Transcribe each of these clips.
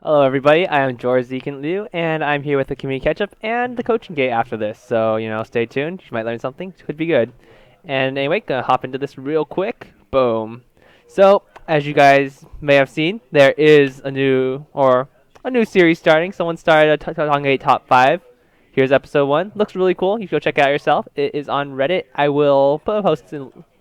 Hello, everybody. I am George Zekin Liu, and I'm here with the community catch-up and the coaching gate after this. So, stay tuned. You might learn something. Could be good. And anyway, gonna hop into this real quick. Boom. So, as you guys may have seen, there is a new series starting. Someone started a Talking Gate Top 5. Here's episode 1. Looks really cool. You should go check it out yourself. It is on Reddit. I will put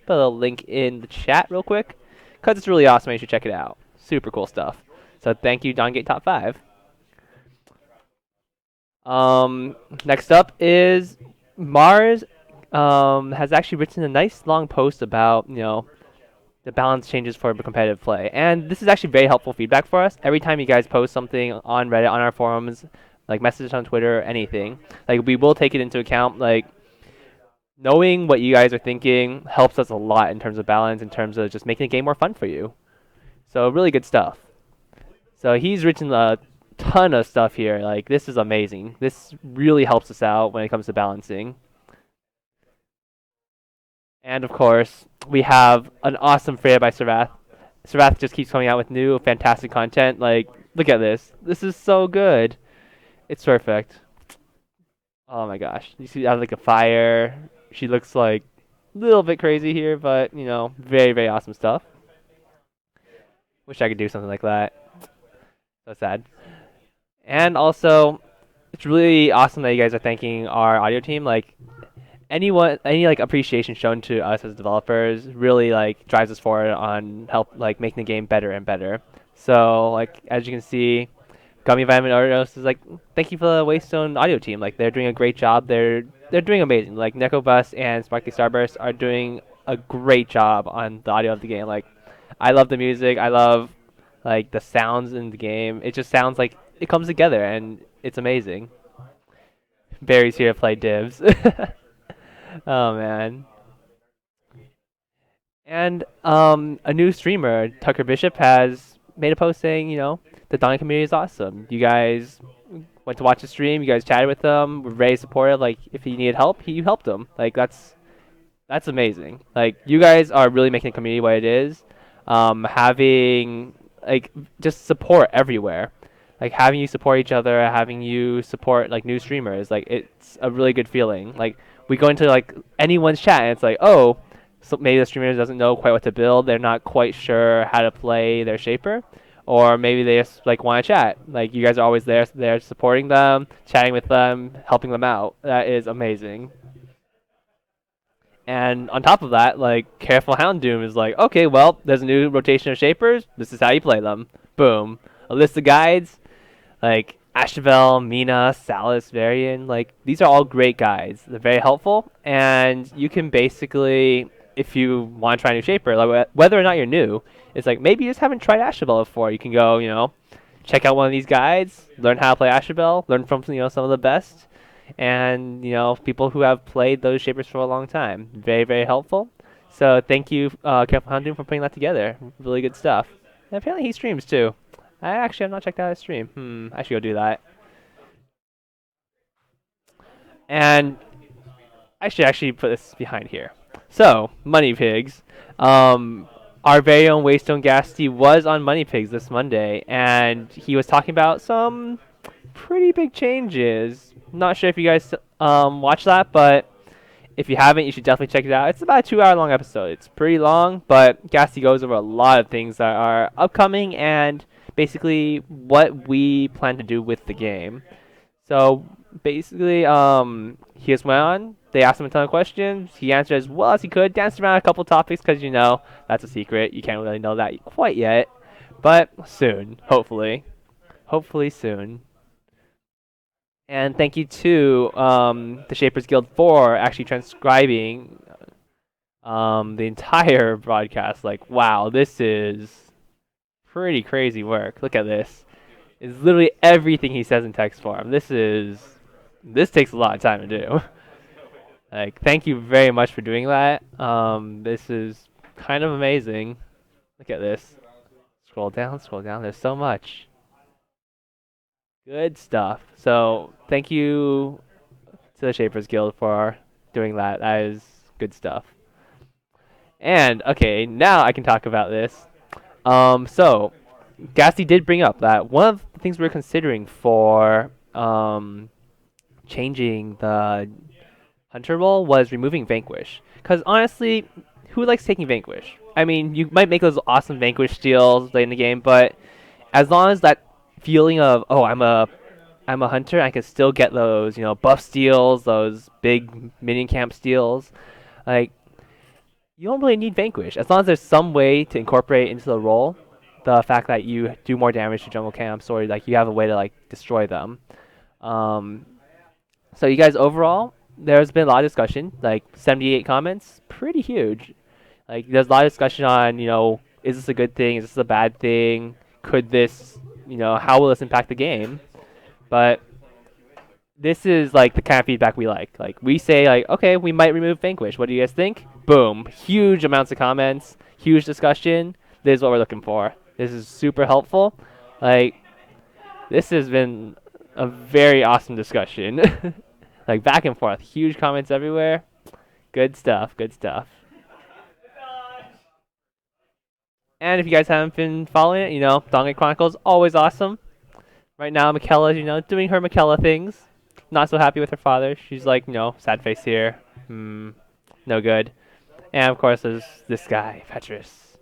a link in the chat real quick, because it's really awesome. You should check it out. Super cool stuff. So thank you, Don Gate Top 5. Next up is Mars. Has actually written a nice long post about the balance changes for competitive play, and this is actually very helpful feedback for us. Every time you guys post something on Reddit, on our forums, like message on Twitter, anything, like we will take it into account. Like knowing what you guys are thinking helps us a lot in terms of balance, in terms of just making the game more fun for you. So really good stuff. So he's written a ton of stuff here. Like, this is amazing. This really helps us out when it comes to balancing. And of course, we have an awesome Freya by Serath. Serath just keeps coming out with new, fantastic content. Like, look at this. This is so good. It's perfect. Oh my gosh. You see, I have like a fire. She looks like a little bit crazy here, but, very, very awesome stuff. Wish I could do something like that. So sad. And also, it's really awesome that you guys are thanking our audio team. Like, any like appreciation shown to us as developers really like drives us forward on help like making the game better and better. So like as you can see, Gummy Vitamin Overdose is like, thank you for the Waystone audio team. Like they're doing a great job. They're doing amazing. Like Neko Bus and Sparkly Starburst are doing a great job on the audio of the game. Like I love the music. I love like the sounds in the game. It just sounds like it comes together and it's amazing. Barry's here to play Dibs. Oh man. And a new streamer, Tucker Bishop, has made a post saying, the Donnie community is awesome. You guys went to watch the stream. You guys chatted with them. Were very supportive. Like if he needed help, you helped him. Like that's amazing. Like you guys are really making the community what it is. Having like just support everywhere. Like having you support each other, having you support like new streamers. Like it's a really good feeling. Like we go into like anyone's chat and it's like, oh, so maybe the streamer doesn't know quite what to build. They're not quite sure how to play their shaper, or maybe they just like want to chat. Like you guys are always there supporting them, chatting with them, helping them out. That is amazing. And on top of that, like Careful Houndoom is like, okay, well, there's a new rotation of shapers. This is how you play them. Boom. A list of guides, like Ashtabel, Mina, Salas, Varian. Like these are all great guides. They're very helpful, and you can basically, if you want to try a new shaper, like whether or not you're new, it's like maybe you just haven't tried Ashtabel before. You can go, check out one of these guides, learn how to play Ashtabel, learn from some of the best, and people who have played those shapers for a long time. Very, very helpful. So thank you, Careful Houndoom, for putting that together. Really good stuff. And apparently he streams too. I actually have not checked out his stream. I should go do that. And I should actually put this behind here. So, Money Pigs. Our very own Waystone Gasty was on Money Pigs this Monday, and he was talking about some pretty big changes. Not sure if you guys watched that, but if you haven't, you should definitely check it out. It's about a 2 hour long episode. It's pretty long, but Gasty goes over a lot of things that are upcoming and basically what we plan to do with the game. So basically, he just went on. They asked him a ton of questions. He answered as well as he could. Danced around a couple topics because that's a secret. You can't really know that quite yet, but soon, hopefully, hopefully soon. And thank you to the Shapers Guild for actually transcribing the entire broadcast. Like, wow, this is pretty crazy work. Look at this. It's literally everything he says in text form. This takes a lot of time to do. Like, thank you very much for doing that. This is kind of amazing. Look at this. Scroll down, scroll down. There's so much. Good stuff. So, thank you to the Shapers Guild for doing that. That is good stuff. And, okay, now I can talk about this. So, Gasty did bring up that one of the things we're considering for changing the hunter role was removing Vanquish. Because honestly, who likes taking Vanquish? I mean, you might make those awesome Vanquish steals late in the game, but as long as that feeling of, oh, I'm a hunter, I can still get those, buff steals, those big minion camp steals. Like, you don't really need Vanquish. As long as there's some way to incorporate into the role the fact that you do more damage to jungle camps, or like you have a way to like destroy them. Um, so you guys overall, there's been a lot of discussion, like 78 comments, pretty huge. Like there's a lot of discussion on, is this a good thing? Is this a bad thing? Could this, how will this impact the game? But this is like the kind of feedback we like. Like we say like, okay, we might remove Vanquish. What do you guys think? Boom. Huge amounts of comments, huge discussion. This is what we're looking for. This is super helpful. Like this has been a very awesome discussion. Like back and forth. Huge comments everywhere. Good stuff. Good stuff. And if you guys haven't been following it, Donkey Chronicles always awesome. Right now, Michaela's, doing her Michaela things. Not so happy with her father. She's like, sad face here. No good. And of course, there's this guy, Petrus.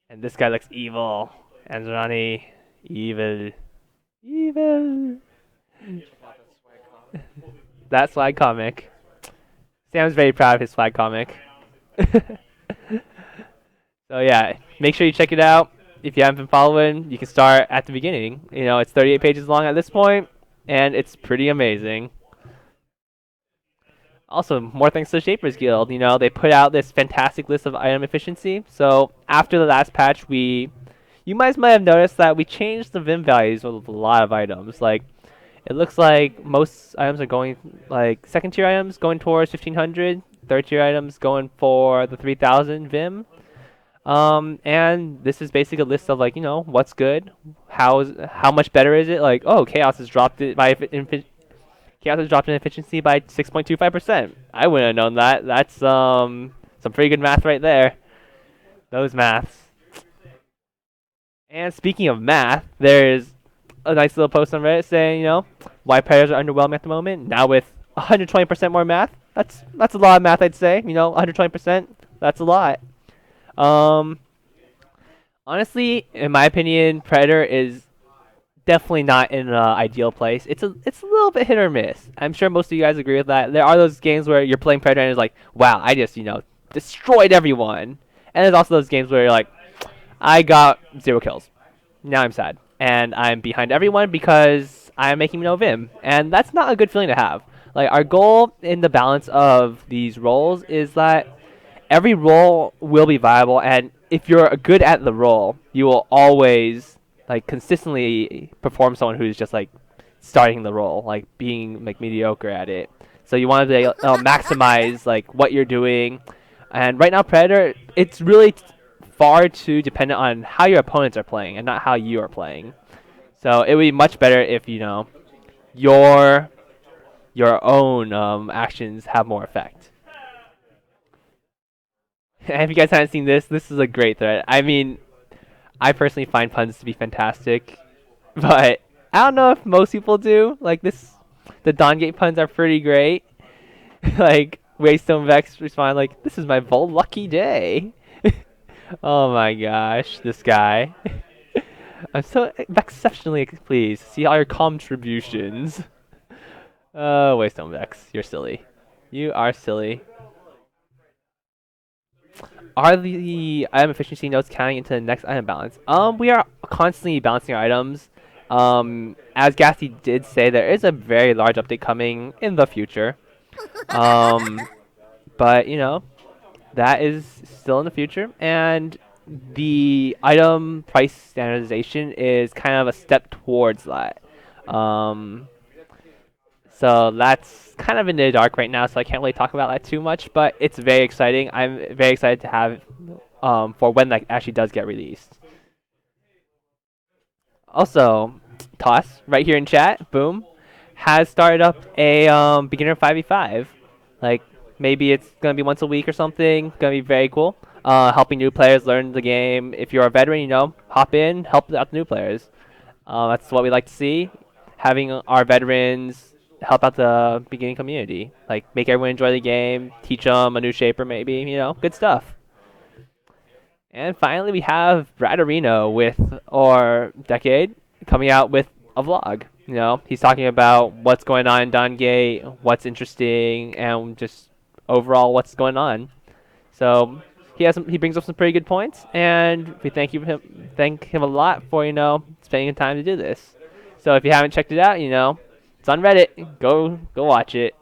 And this guy looks evil. Anzrani, evil. Evil. That swag comic. Sam's very proud of his swag comic. So yeah, make sure you check it out. If you haven't been following, you can start at the beginning. It's 38 pages long at this point, and it's pretty amazing. Also, more thanks to the Shapers Guild. They put out this fantastic list of item efficiency. So after the last patch, you might have noticed that we changed the Vim values with a lot of items. Like, it looks like most items are going, like, second tier items going towards 1500, third tier items going for the 3000 Vim. And this is basically a list of like, what's good, how much better is it? Like, oh, Chaos has dropped it by Chaos has dropped in efficiency by 6.25%. I wouldn't have known that. That's some pretty good math right there. Those maths. And speaking of math, there's a nice little post on Reddit saying, why players are underwhelming at the moment. Now with 120% more math, that's a lot of math, I'd say. 120%, that's a lot. Honestly, in my opinion, Predator is definitely not in an ideal place. It's a little bit hit or miss. I'm sure most of you guys agree with that. There are those games where you're playing Predator and it's like, wow, I just, destroyed everyone. And there's also those games where you're like, I got 0 kills. Now I'm sad. And I'm behind everyone because I'm making no Vim. And that's not a good feeling to have. Like, our goal in the balance of these roles is that every role will be viable, and if you're good at the role, you will always like consistently perform someone who's just like starting the role, like being like mediocre at it. So you want to maximize like what you're doing. And right now, Predator, it's really far too dependent on how your opponents are playing and not how you are playing. So it would be much better if your own actions have more effect. And if you guys haven't seen this is a great thread. I mean, I personally find puns to be fantastic, but I don't know if most people do. Like the Dawngate puns are pretty great. Like Waystone Vex respond like, "This is my bold lucky day." Oh my gosh, this guy. I'm so exceptionally pleased to see all your contributions. Waystone Vex, you're silly. You are silly. Are the item efficiency notes counting into the next item balance? We are constantly balancing our items. As Gassy did say, there is a very large update coming in the future. But that is still in the future, and the item price standardization is kind of a step towards that. So that's kind of in the dark right now, so I can't really talk about that too much, but it's very exciting. I'm very excited to have for when that actually does get released. Also, Toss, right here in chat, boom, has started up a beginner 5v5. Like, maybe it's going to be once a week or something. Going to be very cool. Helping new players learn the game. If you're a veteran, hop in, help out the new players. That's what we like to see. Having our veterans help out the beginning community, like make everyone enjoy the game, teach them a new shaper, maybe good stuff. And finally, we have Brad Areno with our Decade coming out with a vlog. He's talking about what's going on in Don Gate, what's interesting, and just overall what's going on. So he brings up some pretty good points, and we thank him a lot for spending time to do this. So if you haven't checked it out, it's on Reddit. Go watch it.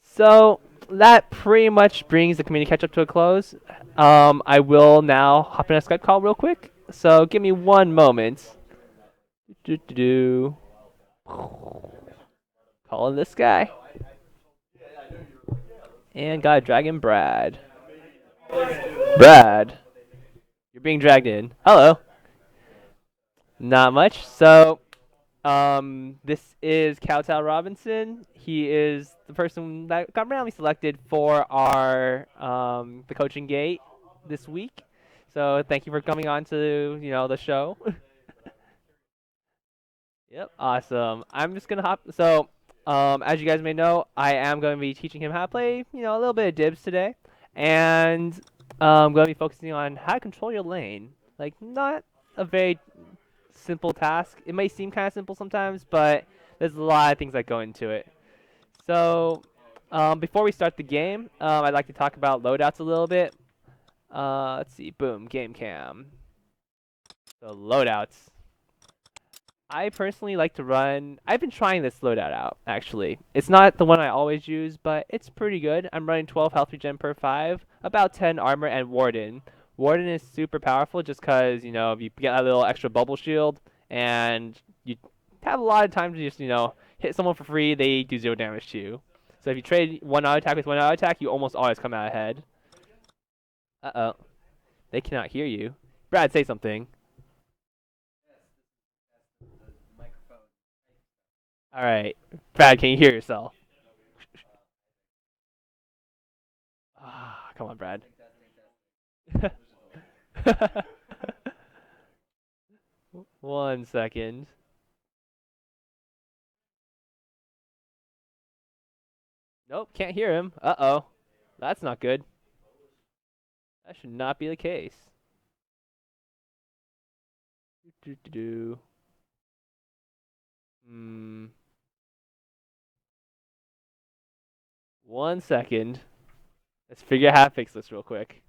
So that pretty much brings the community catch up to a close. I will now hop in a Skype call real quick. So give me one moment. Do. Calling this guy. And got a Dragon Brad. Brad, you're being dragged in. Hello. Not much. So, this is Cowtow Robinson. He is the person that got randomly selected for our the coaching gate this week. So thank you for coming on to the show. Yep, awesome. I'm just gonna hop. So, as you guys may know, I am going to be teaching him how to play a little bit of Dibs today, and I'm going to be focusing on how to control your lane. Like, not a very simple task. It may seem kind of simple sometimes, but there's a lot of things that go into it. So, before we start the game, I'd like to talk about loadouts a little bit. Let's see. Boom. Game cam. So, loadouts. I personally like to run. I've been trying this loadout out, actually. It's not the one I always use, but it's pretty good. I'm running 12 health regen per 5, about 10 armor, and Warden. Warden is super powerful just because, you get a little extra bubble shield, and you have a lot of time to just, hit someone for free, they do 0 damage to you. So if you trade one auto attack with one auto attack, you almost always come out ahead. Uh-oh. They cannot hear you. Brad, say something. All right. Brad, can you hear yourself? Ah, come on, Brad. 1 second. Nope, can't hear him. Uh-oh. That's not good. That should not be the case. Do. Hmm. 1 second. Let's figure out how to fix this real quick.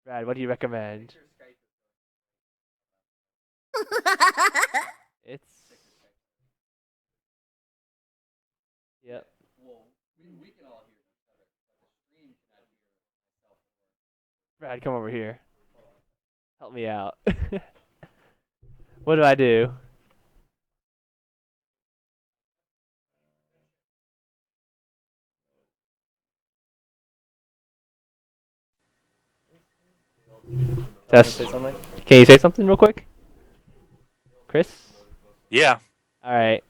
Brad, what do you recommend? It's. Yep. Brad, come over here. Help me out. What do I do? Test. Can you say something real quick? Chris? Yeah. All right.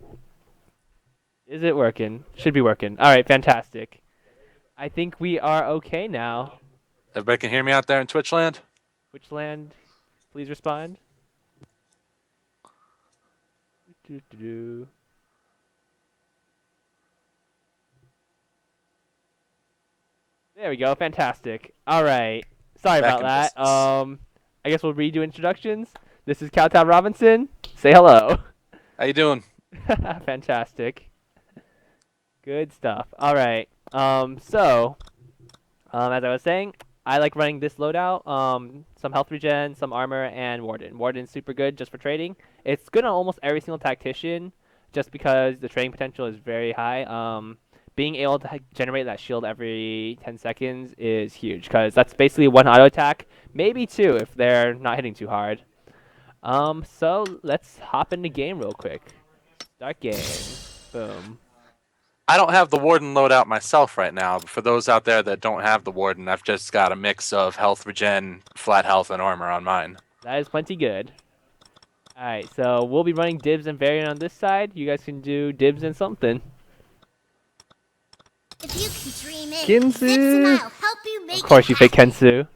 Is it working? Should be working. All right, fantastic. I think we are okay now. Everybody can hear me out there in Twitch land? Which land? Please respond. There we go. Fantastic. All right. Sorry Back about in that. business. I guess we'll redo introductions. This is Cowtown Robinson. Say hello. How you doing? Fantastic. Good stuff. All right. So, as I was saying, I like running this loadout. Some health regen, some armor, and Warden. Warden's super good just for trading. It's good on almost every single tactician, just because the trading potential is very high. Being able to generate that shield every 10 seconds is huge, because that's basically one auto attack, maybe two if they're not hitting too hard. So let's hop into game real quick. Start game. Boom. I don't have the Warden loadout myself right now, but for those out there that don't have the Warden, I've just got a mix of health regen, flat health, and armor on mine. That is plenty good. Alright, so we'll be running Dibs and Variant on this side. You guys can do Dibs and something. If you can dream it, Ginsu. Zips and I'll help you make Of course, it you pick happen. Kensu.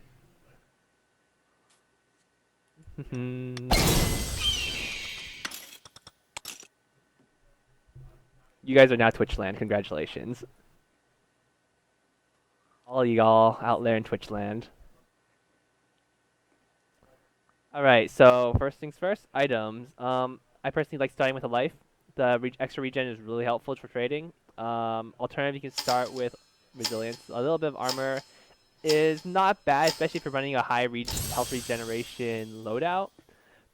You guys are now Twitch land. Congratulations. All y'all out there in Twitch land. Alright, so first things first, items. I personally like starting with a life. The extra regen is really helpful for trading. Alternative, you can start with resilience. A little bit of armor is not bad, especially if you're running a high health regeneration loadout.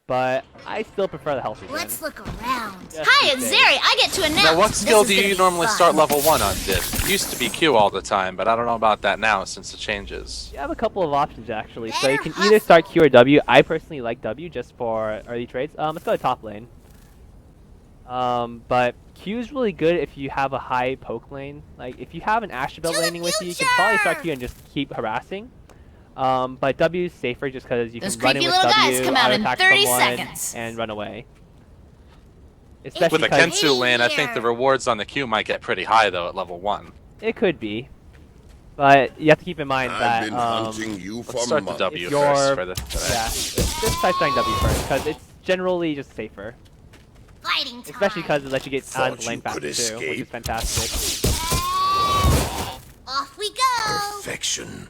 But I still prefer the health regen. Let's look around. Just Hi, to be it's safe. Zeri. I get to announce. Now, what this skill is do gonna you be normally fun. start level 1 on, Dibs? It used to be Q all the time, but I don't know about that now since the changes. You have a couple of options actually. So you Better can either start hustle. Q or W. I personally like W just for early trades. Let's go to top lane. But Q is really good if you have a high poke lane. Like if you have an Asher build To the laning with you, you can probably start Q and just keep harassing. But W is safer just because you Those can run in creepy with little W, guys come out in auto-attack 30 someone, seconds. and run away. Especially With a because Kensu lane, I think the rewards on the Q might get pretty high though at level 1. it could be. But you have to keep in mind I've that been hunting you Let's for start the months. W if first you're- for this today. yeah, just try starting W first because it's generally just safer. Fighting time. Especially because it lets you get out of Thought the lane you could faster too, which is escape? fantastic. Off we go. Perfection.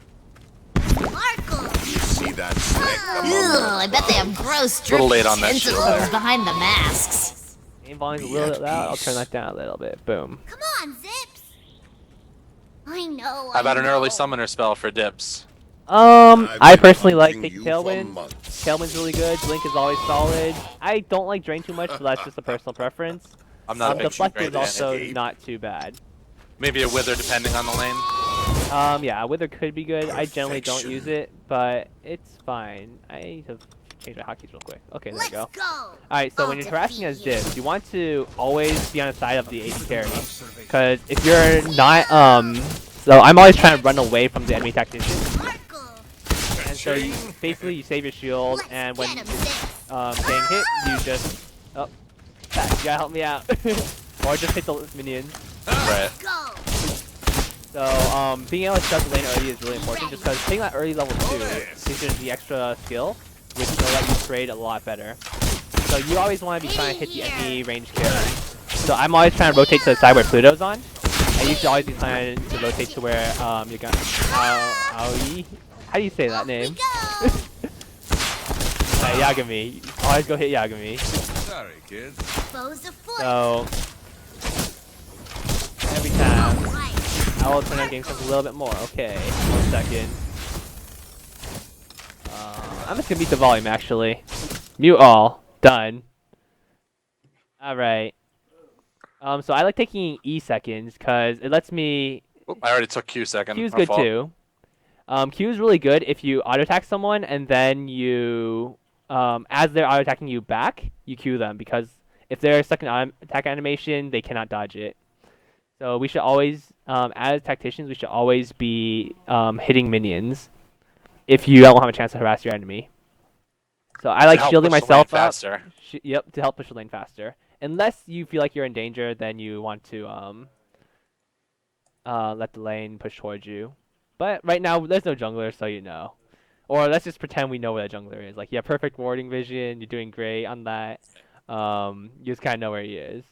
Sparkle. You see that speck among Ugh, I bet they have gross Little drippy late on that shit tentacles there. behind the masks. Game volume's a Be little at bit loud. I'll peace. turn that down a little bit. Boom. Come on, Zips. I know. How about I an early know. summoner spell for Dibs? I've I been personally like hunting taking you for Tailwind. months. Tailwind's really good. Blink is always solid. I don't like Drain too much, but that's just a personal preference. I'm not a big Deflect Drain is fan. also Escape. not too bad. Maybe a Wither depending on the lane. Yeah, Wither could be good. I generally don't Perfection. use it, but it's fine. I need to change my hotkeys real quick. Okay, there Let's you go. go. Alright, so I'll when you're harassing as defeat you. Dibs, you want to always be on the side of the AD carry. Because if you're not, so I'm always trying to run away from the enemy tactician. Sparkle. And so you, basically you save your shield, Let's and when get 'em, Zips. getting hit, you just, oh, Pat, you gotta help me out. Or just hit the minions. Right. Go. So, being able to start the lane early is really important, just because taking that early level 2 gives you the extra skill, which will let you trade a lot better. So you always want to be trying to hit the enemy range carry. So I'm always trying to rotate to the side where Pluto's on. I used to always be trying to rotate to where, you're gonna, Aoi? How do you say that Off name? we go. Yagami. Always go hit Yagami. Sorry, kids. Foes afoot. So, every time. Right. I will turn on game a little bit more. Okay, 1 second. I'm just gonna mute the volume actually. Mute all. Done. Alright. So I like taking E seconds because it lets me. Oop, I already took Q second. Q is My good fault. too. Q is really good if you auto attack someone and then you, as they're auto attacking you back, you Q them because if they're stuck in attack animation, they cannot dodge it. So we should always, as tacticians, we should always be hitting minions if you don't have a chance to harass your enemy. So I like To help shielding push the lane myself up. faster. Yep, to help push the lane faster. Unless you feel like you're in danger, then you want to let the lane push towards you. But right now, there's no jungler, so you know. Or let's just pretend we know where the jungler is. Like, you have perfect warding vision, you're doing great on that. You just kind of know where he is.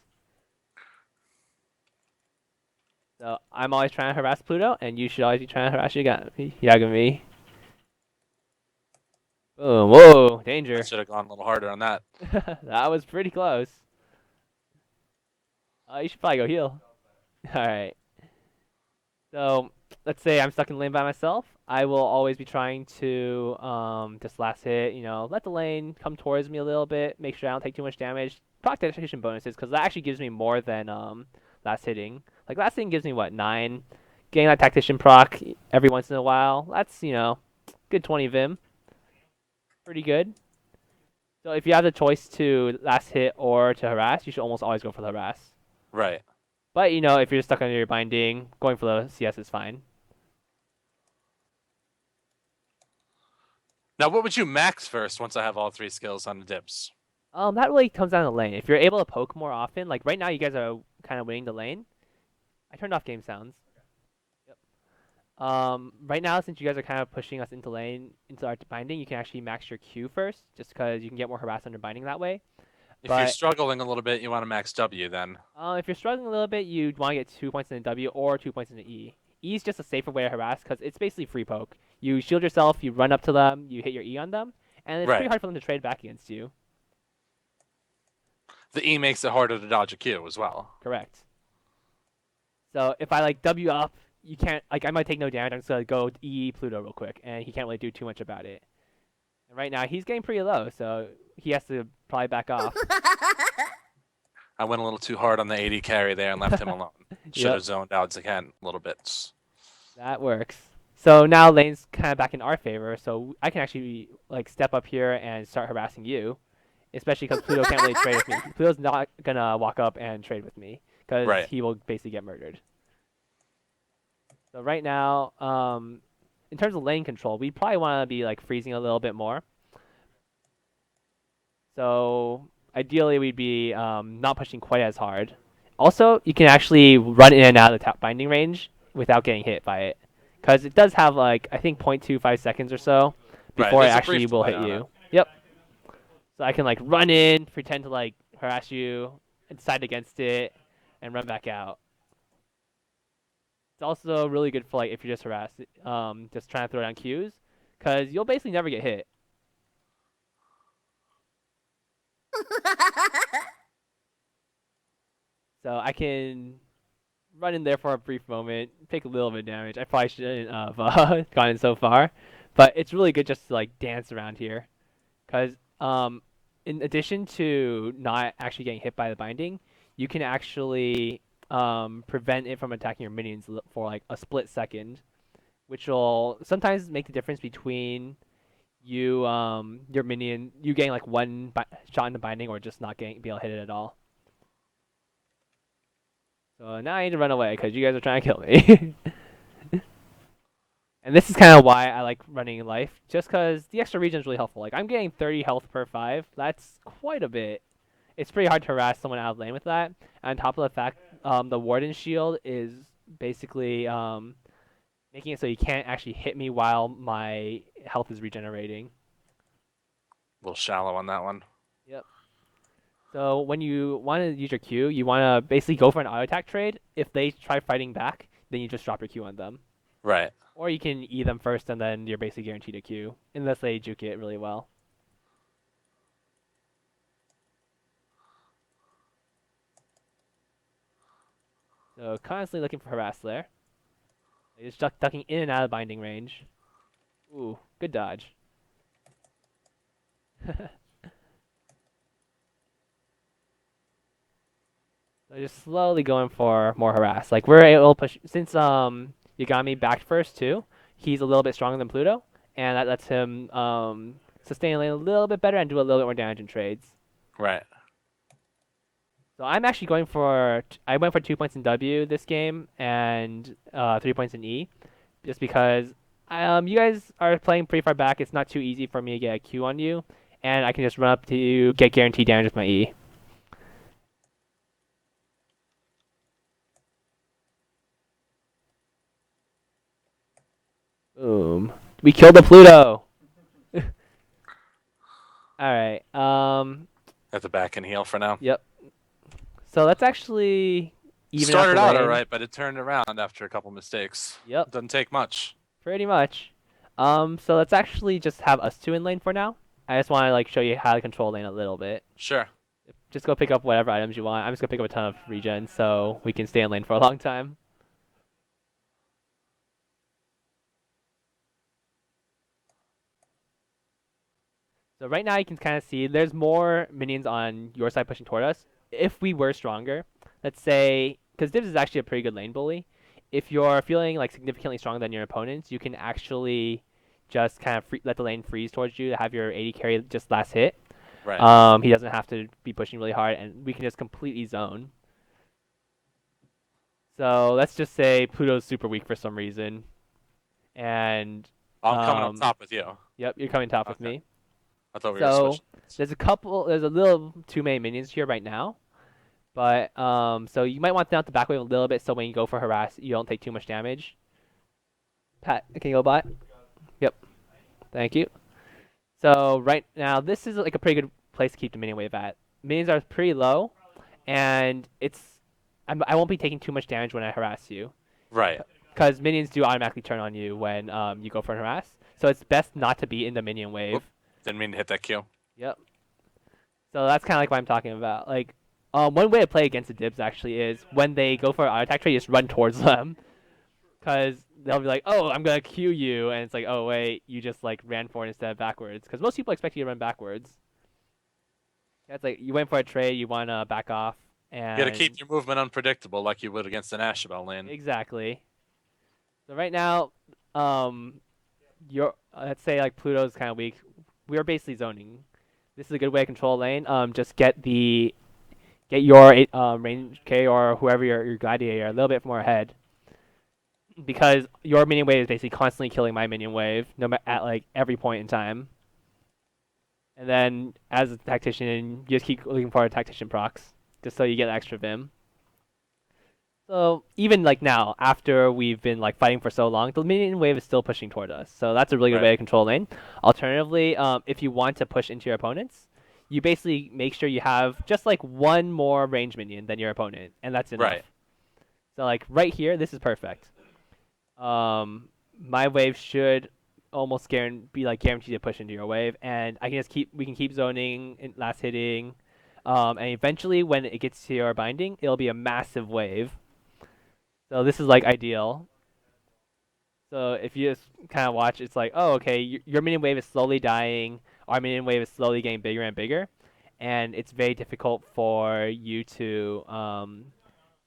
So I'm always trying to harass Pluto, and you should always be trying to harass Yagami. Boom, whoa, I danger. should have gone a little harder on that. That was pretty close. You should probably go heal. Alright. So, let's say I'm stuck in lane by myself. I will always be trying to just last hit, let the lane come towards me a little bit, make sure I don't take too much damage. Proc tactician bonuses, because that actually gives me more than last hitting. Like, last hitting gives me, what, 9? Getting that tactician proc every once in a while, that's, good 20 Vim. Pretty good. So if you have the choice to last hit or to harass, you should almost always go for the harass. Right. But, if you're stuck under your binding, going for the CS is fine. Now, what would you max first once I have all 3 skills on the Dibs? That really comes down to lane. If you're able to poke more often, like right now you guys are kind of winning the lane. I turned off game sounds. Right now, since you guys are kind of pushing us into lane, into our binding, you can actually max your Q first, just because you can get more harass under binding that way. If you're But struggling a little bit, you want to max W then. if you're struggling a little bit, you'd want to get 2 points in a W or 2 points in an E. E is just a safer way to harass, because it's basically free poke. You shield yourself, you run up to them, you hit your E on them, and it's pretty Right. hard for them to trade back against you. The E makes it harder to dodge a Q as well. Correct. So if I like W up, you can't like I might take no damage. I'm just gonna go E Pluto real quick, and he can't really do too much about it. And right now he's getting pretty low, so he has to probably back off. I went a little too hard on the 80 carry there and left him alone. Should have Yep. zoned out again a little bit. That works. So now lane's kind of back in our favor, so I can actually like step up here and start harassing you, especially because Pluto can't really trade with me. Pluto's not gonna walk up and trade with me because Right. he will basically get murdered. So right now, in terms of lane control, we probably want to be like freezing a little bit more. So ideally, we'd be not pushing quite as hard. Also, you can actually run in and out of the top binding range without getting hit by it, because it does have like I think 0.25 seconds or so Right, before it there's a actually brief will delay hit on you. it. Yep. So I can like run in, pretend to like harass you, and decide against it, and run back out. It's also really good for like if you're just harassed, just trying to throw down Qs, because you'll basically never get hit. So I can run in there for a brief moment, take a little bit of damage. I probably shouldn't have gone in so far, but it's really good just to like dance around here, because in addition to not actually getting hit by the binding, you can actually prevent it from attacking your minions for like a split second, which will sometimes make the difference between you your minion you getting like one shot in the binding or just not getting be able to hit it at all. So now I need to run away because you guys are trying to kill me. And this is kind of why I like running in life, just because the extra regen is really helpful. Like I'm getting 30 health per 5. That's quite a bit. It's pretty hard to harass someone out of lane with that. And on top of the fact, the Warden shield is basically making it so you can't actually hit me while my health is regenerating. A little shallow on that one. Yep. So when you want to use your Q, you want to basically go for an auto attack trade. If they try fighting back, then you just drop your Q on them. Right. Or you can E them first, and then you're basically guaranteed a Q, unless they juke it really well. So constantly looking for harass there. Just ducking in and out of binding range. Ooh, good dodge. So just slowly going for more harass. Like we're able to push since Yagami backed first too. He's a little bit stronger than Pluto, and that lets him sustain lane a little bit better and do a little bit more damage in trades. Right. So I'm actually going for I went for 2 points in W this game and 3 points in E, just because you guys are playing pretty far back. It's not too easy for me to get a Q on you, and I can just run up to you, get guaranteed damage with my E. Boom. We killed the Pluto. All right. At the back and heal for now. Yep. So let's actually even Started out out the lane. alright, but it turned around after a couple mistakes. Yep. Doesn't take much. Pretty much. So let's actually just have us two in lane for now. I just want to like show you how to control lane a little bit. Sure. Just go pick up whatever items you want. I'm just gonna pick up a ton of regen so we can stay in lane for a long time. So right now you can kind of see there's more minions on your side pushing toward us. If we were stronger, let's say, because Dibs is actually a pretty good lane bully. If you're feeling like significantly stronger than your opponents, you can actually just kind of let the lane freeze towards you to have your 80 carry just last hit. Right. He doesn't have to be pushing really hard, and we can just completely zone. So let's just say Pluto's super weak for some reason, and I'm coming up top with you. Yep, you're coming top with Okay. me. I thought we So were switching. there's a little too many minions here right now, but so you might want them out the back wave a little bit so when you go for harass, you don't take too much damage. Pat, can you go bot? Yep. Thank you. So right now, this is like a pretty good place to keep the minion wave at. Minions are pretty low, and I won't be taking too much damage when I harass you, Right. because minions do automatically turn on you when you go for a harass. So it's best not to be in the minion wave. Whoop. Didn't mean to hit that Q. Yep. So that's kind of like what I'm talking about. Like, one way to play against the Dibs actually is when they go for an auto attack trade, you just run towards them, because they'll be like, "Oh, I'm gonna Q you," and it's like, "Oh wait, you just like ran forward instead of backwards," because most people expect you to run backwards. It's like you went for a trade, you wanna back off, and You gotta keep your movement unpredictable like you would against an Ashabel lane. exactly. So right now, your let's say like Pluto's kind of weak. We're basically zoning. This is a good way to control a lane. Just get your range K or whoever your gladiator a little bit more ahead, because your minion wave is basically constantly killing my minion wave, at like every point in time. And then as a tactician, you just keep looking for tactician procs, just so you get extra Vim. So even like now, after we've been like fighting for so long, the minion wave is still pushing toward us. So that's a really good way to control lane. Alternatively, if you want to push into your opponents, you basically make sure you have just like one more range minion than your opponent, and that's enough. Right. So like right here, this is perfect. My wave should almost be like guaranteed to push into your wave, and we can keep zoning and last hitting, and eventually when it gets to your binding, it'll be a massive wave. So this is like ideal. So if you just kind of watch, it's like, oh, okay, your minion wave is slowly dying. Our minion wave is slowly getting bigger and bigger, and it's very difficult for you to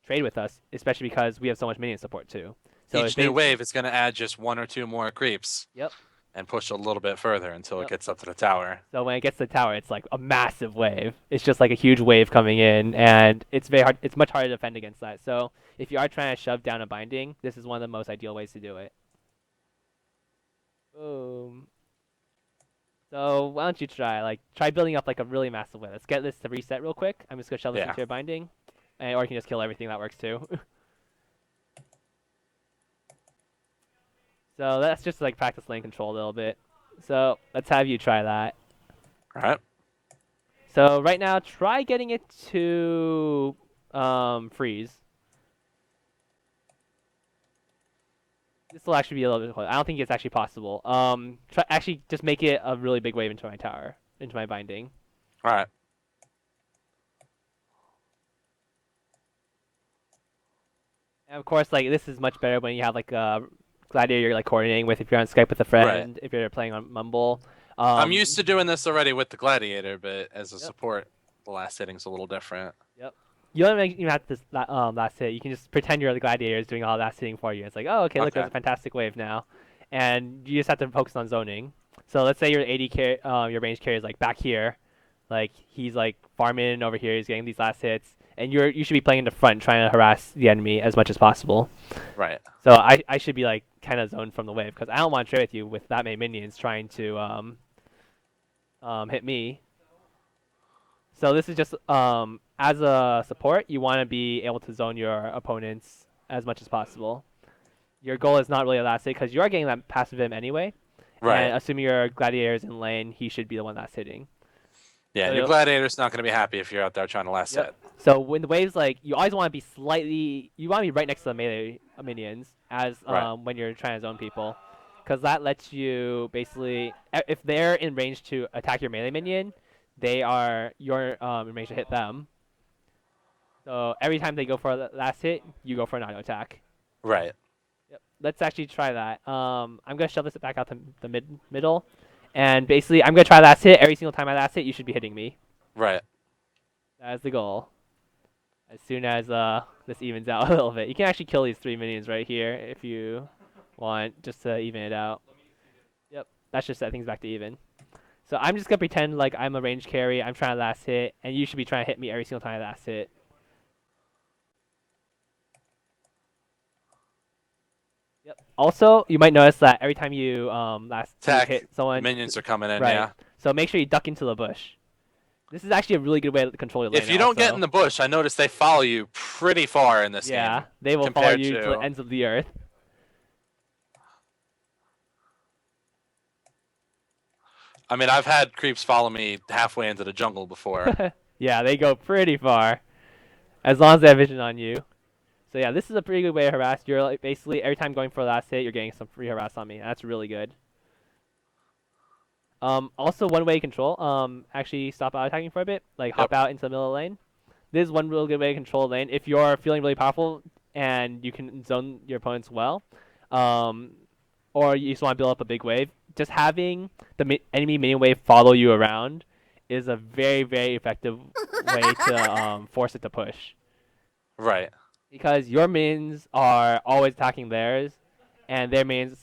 trade with us, especially because we have so much minion support too. So Each new wave is gonna add just 1 or 2 more creeps. Yep. And push a little bit further until it gets up to the tower. So when it gets to the tower, it's like a massive wave. It's just like a huge wave coming in, and it's very hard. It's much harder to defend against that. So if you are trying to shove down a binding, this is one of the most ideal ways to do it. Boom. So why don't you try building up like a really massive wave. Let's get this to reset real quick. I'm just gonna shove this into your binding, or you can just kill everything. That works too. So that's just like practice lane control a little bit. So let's have you try that. All right. So right now, try getting it to freeze. This will actually be a little bit close. I don't think it's actually possible. Actually just make it a really big wave into my tower, into my binding. All right. And of course, like this is much better when you have like a gladiator you're like coordinating with. If you're on Skype with a friend, if you're playing on Mumble. I'm used to doing this already with the gladiator, but as a support, the last hitting's a little different. Yep. You don't even have to last hit. You can just pretend you're the gladiator is doing all last hitting for you. It's like, oh, okay, look, there's a fantastic wave now, and you just have to focus on zoning. So let's say your your range carrier is like back here, like he's like farming over here. He's getting these last hits, and you should be playing in the front, trying to harass the enemy as much as possible. Right. So I should be like kind of zoned from the wave, because I don't want to trade with you with that many minions trying to hit me. So this is just as a support, you want to be able to zone your opponents as much as possible. Your goal is not really a last hit, because you are getting that passive him anyway. Right. And assuming your gladiator is in lane, he should be the one that's hitting. Yeah, So your gladiator's not going to be happy if you're out there trying to last hit. So when the waves, like, you always want to be you want to be right next to the melee minions as when you're trying to zone people, because that lets you basically, if they're in range to attack your melee minion, you're in range to hit them. So every time they go for the last hit, you go for an auto attack. Right. Yep. Let's actually try that. I'm gonna shove this back out to the middle, and basically I'm gonna try last hit. Every single time I last hit, you should be hitting me. Right. That is the goal. As soon as this evens out a little bit, you can actually kill these 3 minions right here if you want, just to even it out. Yep. That's just set things back to even. So I'm just gonna pretend like I'm a range carry. I'm trying to last hit, and you should be trying to hit me every single time I last hit. Yep. Also, you might notice that every time you hit someone, minions are coming in. Right. Yeah. So make sure you duck into the bush. This is actually a really good way to control your lane. If you don't get in the bush, I noticed they follow you pretty far in this game. Yeah, they will follow you to the ends of the earth. I mean, I've had creeps follow me halfway into the jungle before. Yeah, they go pretty far, as long as they have vision on you. So yeah, this is a pretty good way to harass. You're like basically every time going for the last hit, you're getting some free harass on me. That's really good. Also one way to control. Actually stop auto attacking for a bit. Like hop out into the middle of the lane. This is one real good way to control the lane. If you're feeling really powerful and you can zone your opponents well, um, or you just want to build up a big wave, just having the enemy minion wave follow you around is a very, very effective way to force it to push. Right. Because your minions are always attacking theirs, and their minions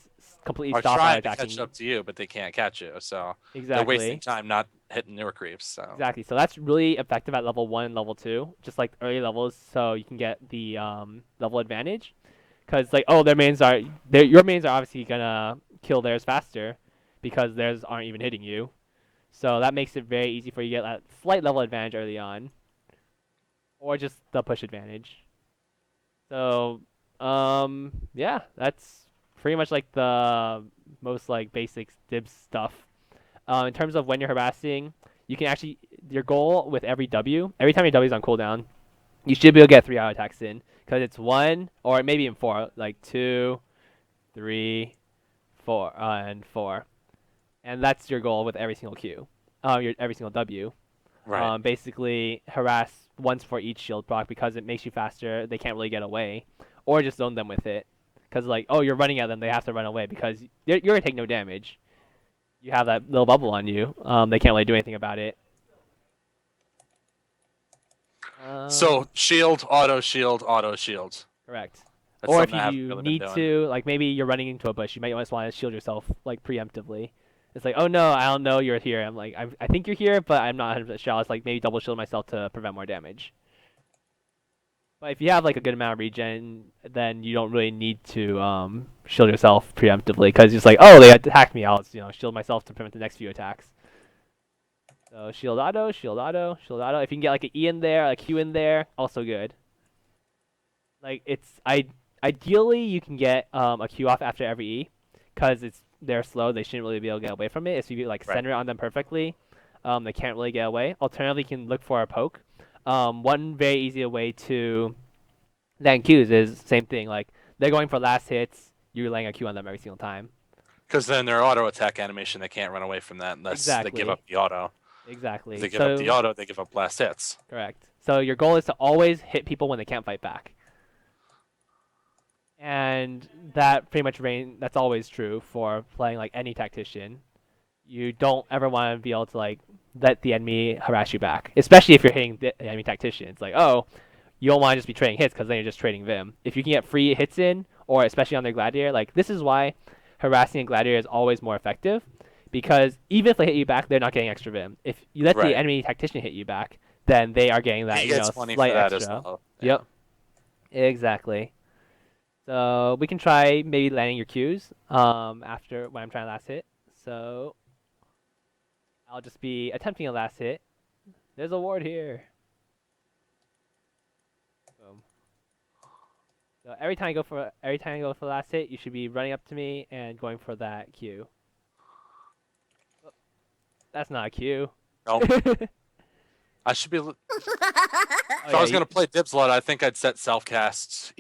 completely Are stop trying to attacking. catch up to you, but they can't catch you, so they're Exactly. wasting time not hitting your creeps. So Exactly. So that's really effective at level 1 and level 2, just like early levels, so you can get the level advantage. Because like, oh, your minions are obviously gonna kill theirs faster, because theirs aren't even hitting you. So that makes it very easy for you to get that slight level advantage early on, or just the push advantage. So yeah, that's pretty much like the most like basic Dibs stuff. In terms of when you're harassing, you can actually your goal with every time your W is on cooldown, you should be able to get 3 auto attacks in, because it's 1 or maybe even 4, like 2, 3, 4, and 4, and that's your goal with every single Q, every single W. right. Basically harass once for each shield proc because it makes you faster. They can't really get away, or just zone them with it, because like, oh, you're running at them, they have to run away because you're gonna take no damage. You have that little bubble on you. They can't really do anything about it. So shield, auto shield, auto shield. Correct. That's Or if something I haven't you really been need doing. to, like maybe you're running into a bush, you might just want to shield yourself like preemptively. It's like, oh no, I don't know you're here. I'm like, I think you're here, but I'm not 100% sure. I'll just like maybe double shield myself to prevent more damage. But if you have like a good amount of regen, then you don't really need to shield yourself preemptively, because it's like, oh, they attacked me. I'll shield myself to prevent the next few attacks. So shield auto, shield auto, shield auto. If you can get like an E in there, a Q in there, also good. Like ideally you can get a Q off after every E, because they're slow. They shouldn't really be able to get away from it. If you like center it on them perfectly, they can't really get away. Alternatively, you can look for a poke. One very easy way to land Qs is same thing. Like they're going for last hits, you're laying a Q on them every single time. Because then their auto attack animation, they can't run away from that unless they give up the auto. Exactly. If they give up the auto, they give up last hits. Correct. So your goal is to always hit people when they can't fight back. And that pretty much that's always true for playing like any tactician. You don't ever want to be able to like let the enemy harass you back, especially if you're hitting the enemy tactician. It's like, oh, you don't want to just be trading hits, because then you're just trading Vim. If you can get free hits in, or especially on their gladiator, like this is why harassing a gladiator is always more effective, because even if they hit you back, they're not getting extra Vim. If you let the enemy tactician hit you back, then they are getting that, He gets money slight for that extra. as well. Yep. Exactly. So we can try maybe landing your Qs after when I'm trying to last hit. So I'll just be attempting a last hit. There's a ward here. Boom. So every time I go for the last hit, you should be running up to me and going for that Q. Oh, that's not a Q. Nope. I should be. If I was gonna play Dibs a lot, I think I'd set self-cast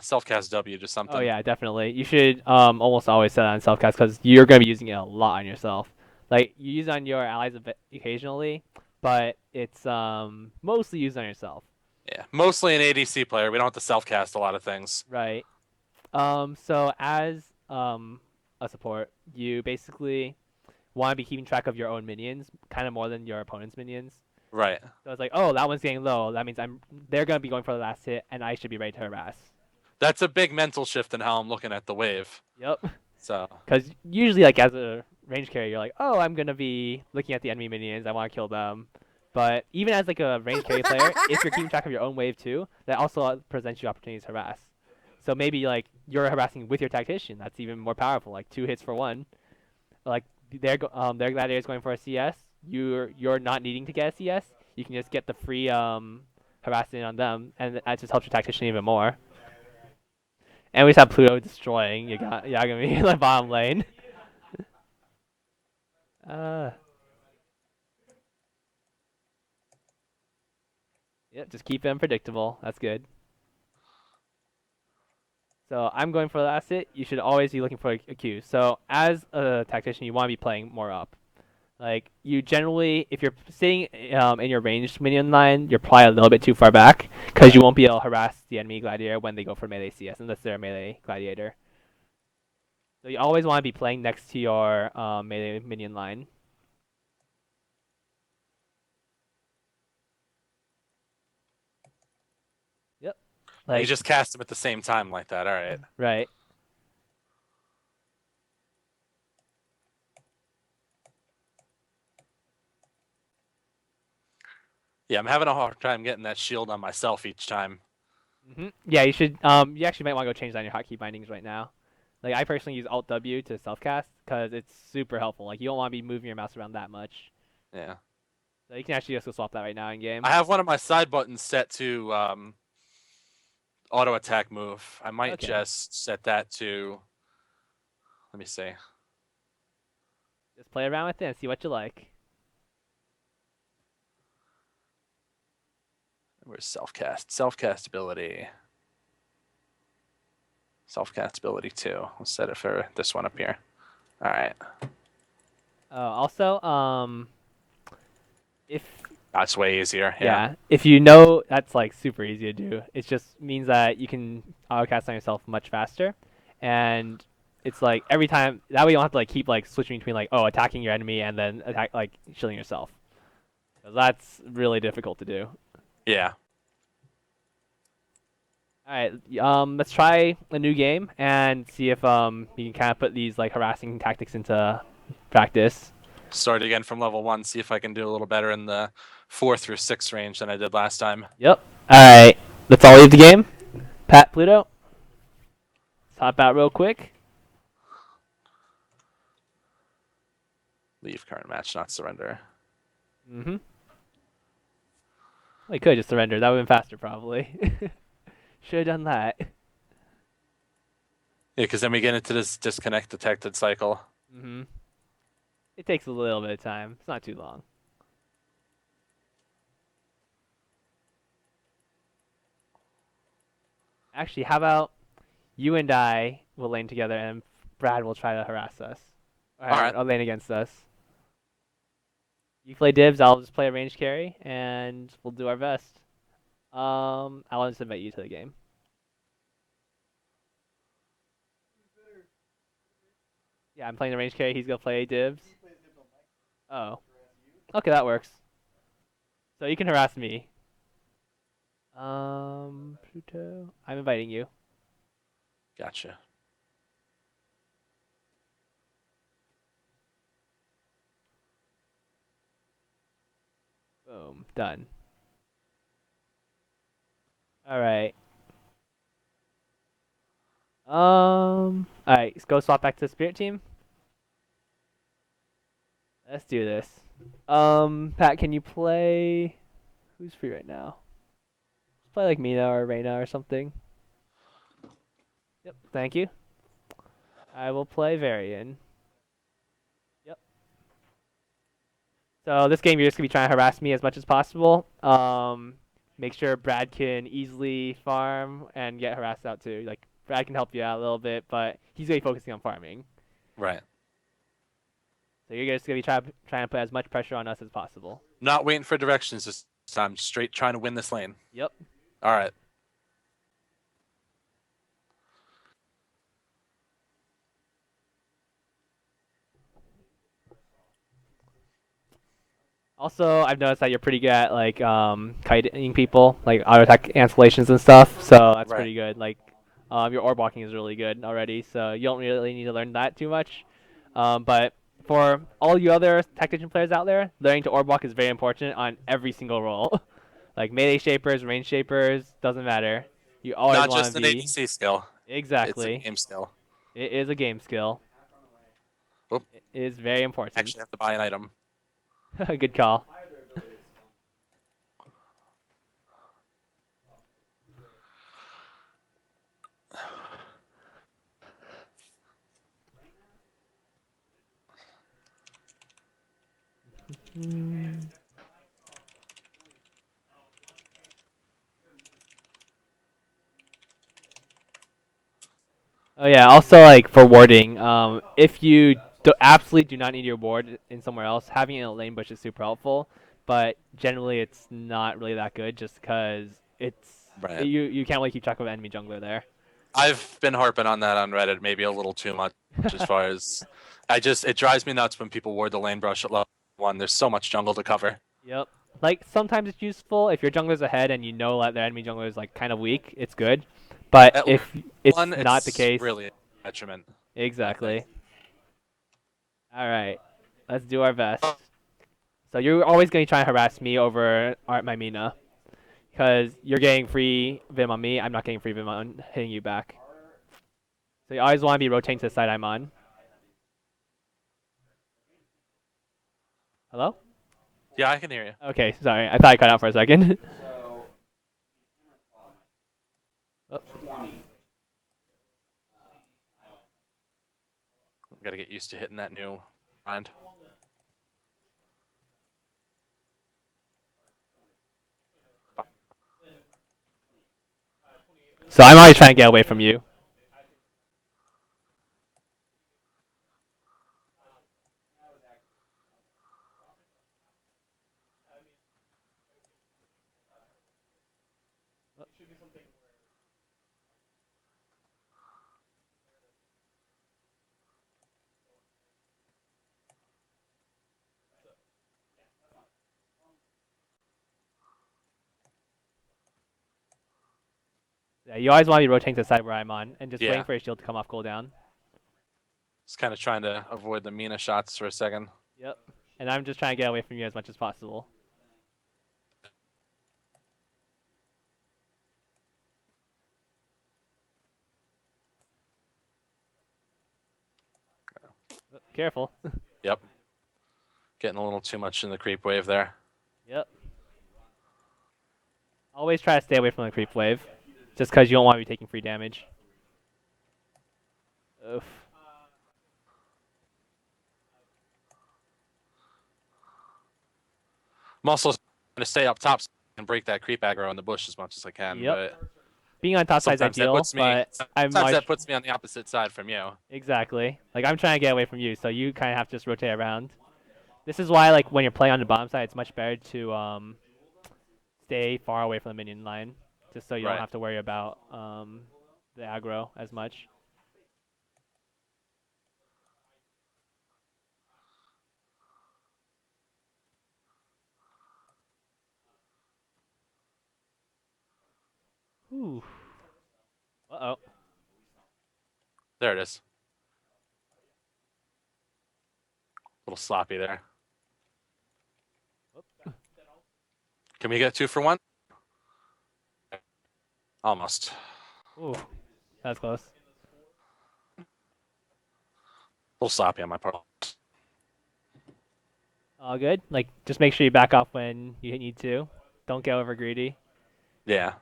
self-cast W to something. Oh yeah, definitely. You should almost always set it on self-cast, because you're gonna be using it a lot on yourself. Like you use it on your allies a bit occasionally, but it's mostly used on yourself. Yeah, mostly an ADC player. We don't have to self-cast a lot of things. Right. So as a support, you basically want to be keeping track of your own minions, kind of more than your opponent's minions. Right. So it's like, oh, that one's getting low. That means they're gonna be going for the last hit, and I should be ready to harass. That's a big mental shift in how I'm looking at the wave. Yep. So. Because usually, like as a range carrier, you're like, oh, I'm gonna be looking at the enemy minions. I want to kill them. But even as like a range carry player, if you're keeping track of your own wave too, that also presents you opportunities to harass. So maybe like you're harassing with your tactician. That's even more powerful. Like 2 hits for 1. Like their gladiator's going for a CS. You're not needing to get a CS. You can just get the free harassing on them, and that just helps your tactician even more. And we just have Pluto destroying Yagami in the bottom lane. Uh, yep, just keep them predictable. That's good. So I'm going for the last hit. You should always be looking for a Q. So as a tactician, you want to be playing more up. Like you generally, if you're sitting in your ranged minion line, you're probably a little bit too far back because you won't be able to harass the enemy gladiator when they go for melee CS unless they're a melee gladiator. So you always want to be playing next to your melee minion line. Yep. And you Like just cast them at the same time like that. All right. right. Yeah, I'm having a hard time getting that shield on myself each time. Yeah, you should. You actually might want to go change down your hotkey bindings right now. Like I personally use Alt W to self cast because it's super helpful. Like you don't want to be moving your mouse around that much. Yeah. So you can actually just go swap that right now in game. I have one of my side buttons set to auto attack move. I might Okay. just set that to. Let me see. Just play around with it and see what you like. Where's self cast? Self cast ability. Self cast ability 2. Let's set it for this one up here. All right. Also, if That's way easier. yeah, if you know that's like super easy to do. It just means that you can auto cast on yourself much faster, and it's like every time that way you don't have to like keep like switching between like attacking your enemy and then attack like shielding yourself. 'Cause that's really difficult to do. Yeah. All right, let's try a new game and see if you can kind of put these like harassing tactics into practice. Start again from level 1. See if I can do a little better in the 4 through 6 range than I did last time. Yep. All right, let's all leave the game. Pat, Pluto, let's hop out real quick. Leave current match, not surrender. Mm-hmm. Well, you could just surrender. That would have been faster, probably. Should have done that. Yeah, because then we get into this disconnect detected cycle. Mm-hmm. It takes a little bit of time. It's not too long. Actually, how about you and I will lane together and Brad will try to harass us. Alright. Or lane against us. You play Dibs, I'll just play a range carry, and we'll do our best. I'll just invite you to the game. Yeah, I'm playing the range carry. He's gonna play Dibs. Oh. Okay, that works. So you can harass me. Pluto. I'm inviting you. Gotcha. Boom. Done. Alright. Alright, let's go swap back to the spirit team. Let's do this. Pat, can you play who's free right now? Let's play like Mina or Reyna or something. Yep, thank you. I will play Varian. Yep. So this game you're just gonna be trying to harass me as much as possible. Make sure Brad can easily farm and get harassed out too. Like Brad can help you out a little bit, but he's really focusing on farming. Right. So you're just gonna be trying to put as much pressure on us as possible. Not waiting for directions this time. Straight trying to win this lane. Yep. All right. Also, I've noticed that you're pretty good at like kiting people, like auto attack cancellations and stuff. So that's Right. pretty good. Like your orb walking is really good already. So you don't really need to learn that too much. But for all you other tactician players out there, learning to orb walk is very important on every single role. Like melee shapers, range shapers, doesn't matter. You always Not want just to an be ADC skill. exactly. It's a game skill. It is a game skill. Oop. It is very important. Actually have to buy an item. Good call. Oh yeah. Also, like for warding, if you absolutely do not need your ward in somewhere else, having it in a lane bush is super helpful. But generally, it's not really that good, just because Right. you can't really keep track of enemy jungler there. I've been harping on that on Reddit maybe a little too much as far as it drives me nuts when people ward the lane brush at level 1. There's so much jungle to cover. Yep. Like sometimes it's useful if your jungler's ahead and you know that their enemy jungler is like kind of weak. It's good. But At if it's one, not the it's case, really a detriment. I think. exactly. All right, let's do our best. So you're always going to try and harass me over my Mina, because you're getting free Vim on me. I'm not getting free Vim on hitting you back. So you always want to be rotating to the side I'm on. Hello? Yeah, I can hear you. Okay, sorry. I thought I cut out for a second. Oh, Got to get used to hitting that new grind. so I'm always trying to get away from you. Yeah, you always want to be rotating to the side where I'm on, and just waiting Yeah. for your shield to come off cooldown. Just kind of trying to avoid the Mina shots for a second. Yep. And I'm just trying to get away from you as much as possible. Careful. Yep. Getting a little too much in the creep wave there. Yep. Always try to stay away from the creep wave, just because you don't want to be taking free damage. Oof. I'm also trying to stay up top and break that creep aggro in the bush as much as I can. Yep. But Being on top side is sometimes that ideal, puts me. but I'm Sometimes much that puts me on the opposite side from you. exactly like I'm trying to get away from you, so you kind of have to just rotate around. This is why, like, when you're playing on the bottom side, it's much better to stay far away from the minion line, just so you don't Right. have to worry about the aggro as much. Ooh. Uh-oh. There it is. A little sloppy there. Can we get 2 for 1? Almost. Ooh. That's close. A little sloppy on my part. All good. Like, just make sure you back off when you need to. Don't get over greedy. Yeah.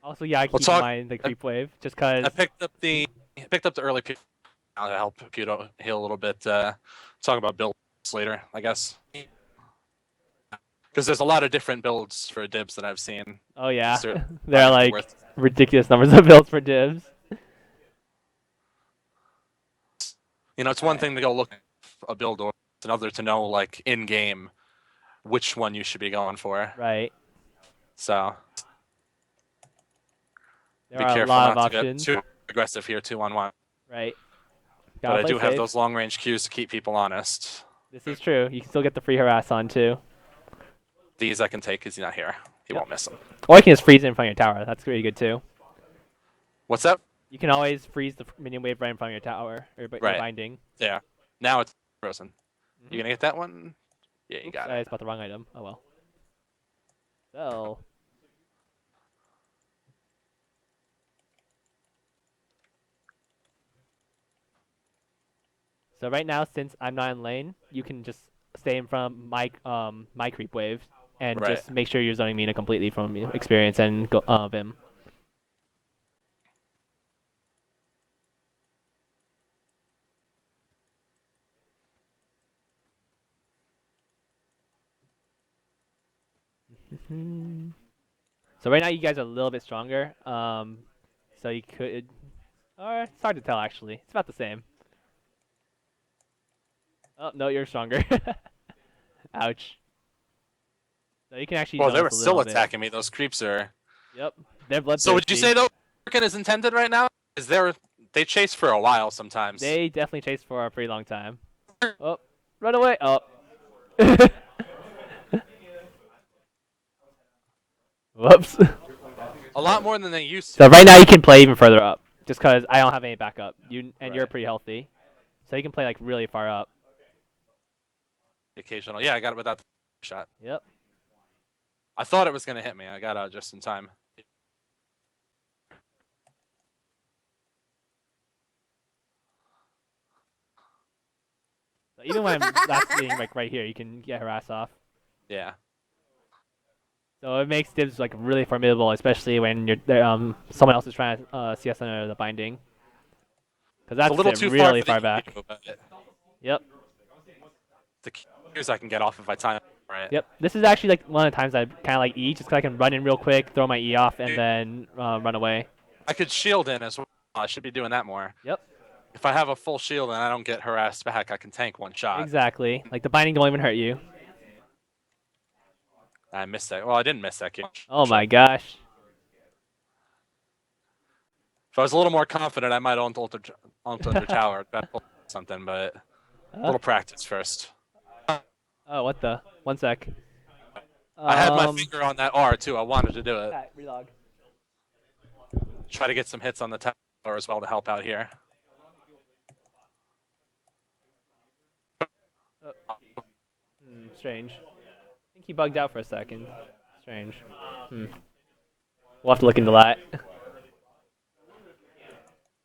Also, yeah, We'll keep in talk- mind the creep wave, just cause. I picked up the early pick to help Kudo heal a little bit. Talk about builds later, I guess. Because there's a lot of different builds for Dibs that I've seen. Oh yeah, Certainly there are might be like worth- ridiculous numbers of builds for Dibs. You know, it's one thing to go look at a build, or it's another to know, like, in game, which one you should be going for. Right. So There be are a careful lot of not to get options. too aggressive here, 2-on-1. Right. But Gotta I play do have safe. those long range Qs to keep people honest. This is true. You can still get the free harass on too. These I can take because he's not here. He Yep. won't miss them. Or you can just freeze it in front of your tower. That's really good too. What's that? You can always freeze the minion wave right in front of your tower or your Right. binding. Yeah. Now it's frozen. Mhm. You gonna get that one? Yeah, you Oops, got I it. just bought the wrong item. Oh well. So. So right now, since I'm not in lane, you can just stay in front of my creep wave and Right. just make sure you're zoning Mina completely from experience and Vim. So right now you guys are a little bit stronger. So you could, or it's hard to tell actually. It's about the same. Oh no, you're stronger. Ouch. So you can actually Well, zone they us were a still little bit. attacking me. Those creeps are. Yep, they're So would you bloodthirsty. say though, working is intended right now? Is there? They chase for a while sometimes. They definitely chase for a pretty long time. Oh, run away! Oh. Whoops. A lot more than they used to. So right now you can play even further up, just because I don't have any backup. You're Right. pretty healthy, so you can play like really far up. Occasional. Yeah, I got it without the shot. Yep. I thought it was gonna hit me. I got out just in time. So even when I'm last being like right here, you can get her ass off. Yeah. So it makes Dibs like really formidable, especially when you're there, someone else is trying to CS under the binding, because It's a that's little it too really far far back. but Yep. the cues I can get off if I time it right. Yep. This is actually like one of the times I kind of like E, just 'cause I can run in real quick, throw my E off, and then run away. I could shield in as well. I should be doing that more. Yep. If I have a full shield and I don't get harassed back, I can tank one shot. Exactly. Like the binding don't even hurt you. I missed that. Well, I didn't miss that kill. Oh my gosh. If I was a little more confident, I might ult under tower or something, but a little practice first. Oh, what the? One sec. I had my finger on that R too. I wanted to do it. Relog. Try to get some hits on the tower as well to help out here. Strange. I think he bugged out for a second. Strange. We'll have to look into that.